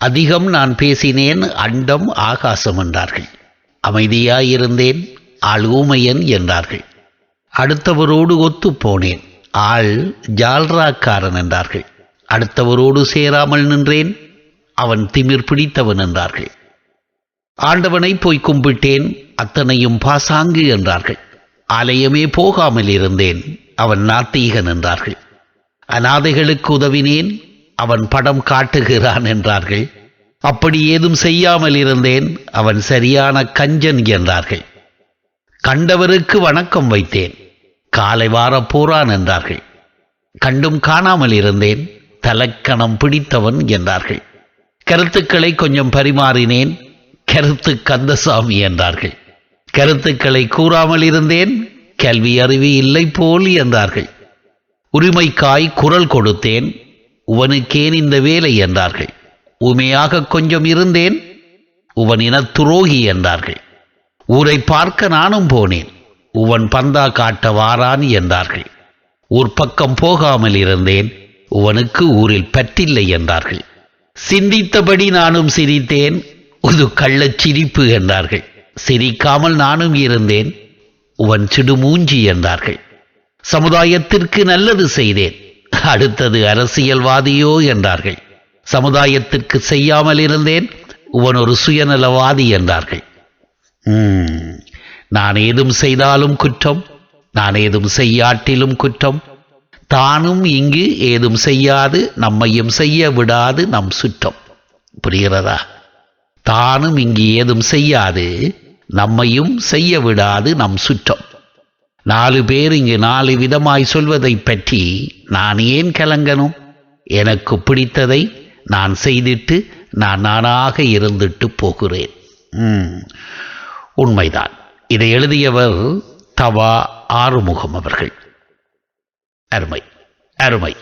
அதிகம் நான் பேசினேன், அண்டம் ஆகாசம் என்றார்கள். அமைதியாயிருந்தேன், ஆள் ஊமையன் என்றார்கள். அடுத்தவரோடு ஒத்துப்போனேன், ஆள் ஜால்ராக்காரன் என்றார்கள். அடுத்தவரோடு சேராமல் நின்றேன், அவன் திமிர் பிடித்தவன் என்றார்கள். ஆண்டவனை போய் கும்பிட்டேன், அத்தனையும் பாசாங்கு என்றார்கள். ஆலயமே போகாமல் இருந்தேன், அவன் நாத்திகன் என்றார்கள். அநாதைகளுக்கு உதவினேன், அவன் படம் காட்டுகிறான் என்றார்கள். அப்படி ஏதும் செய்யாமல் இருந்தேன், அவன் சரியான கஞ்சன் என்றார்கள். கண்டவருக்கு வணக்கம் வைத்தேன், காலை வாரப் போறான் என்றார்கள். கண்டும் காணாமல் இருந்தேன், தலக்கணம் பிடித்தவன் என்றார்கள். கருத்துக்களை கொஞ்சம் பரிமாறினேன், கருத்து கந்தசாமி என்றார்கள். கருத்துக்களை கூறாமல் இருந்தேன், கல்வி அறிவு இல்லை போல் என்றார்கள். உரிமைக்காய் குரல் கொடுத்தேன், உவனுக்கேன் இந்த வேலை என்றார்கள். ஊமையாக கொஞ்சம் இருந்தேன், உவன் இன துரோகி என்றார்கள். ஊரை பார்க்க நானும் போனேன், உவன் பந்தா காட்ட வாரான் என்றார்கள். ஊர் பக்கம் போகாமல் இருந்தேன், உவனுக்கு ஊரில் பற்றில்லை என்றார்கள். சிந்தித்தபடி நானும் சிரித்தேன், உது கள்ளச் சிரிப்பு என்றார்கள். சிரிக்காமல் நானும் இருந்தேன், உவன் சிடுமூஞ்சி என்றார்கள். சமுதாயத்திற்கு நல்லது செய்தேன், அடுத்தது அரசியல்வாதியோ என்றார்கள். சமுதாயத்திற்கு செய்யாமல் இருந்தேன், உவன் ஒரு சுயநலவாதி என்றார்கள். நான் ஏதும் செய்தாலும் குற்றம், நான் ஏதும் செய்யாட்டிலும் குற்றம். தானும் இங்கு ஏதும் செய்யாது நம்மையும் செய்ய விடாது நம் சுற்றம். புரிகிறதா? தானும் இங்கு ஏதும் செய்யாது நம்மையும் செய்ய விடாது நம் சுற்றம். 4 பேர் இங்கு 4 விதமாய் சொல்வதை பற்றி நான் ஏன் கலங்கணும்? எனக்கு பிடித்ததை நான் செய்திட்டு நான் நானாக இருந்துட்டு போகிறேன். உண்மைதான். இதை எழுதியவர் தவா ஆறுமுகம் அவர்கள். அருமை அருமை.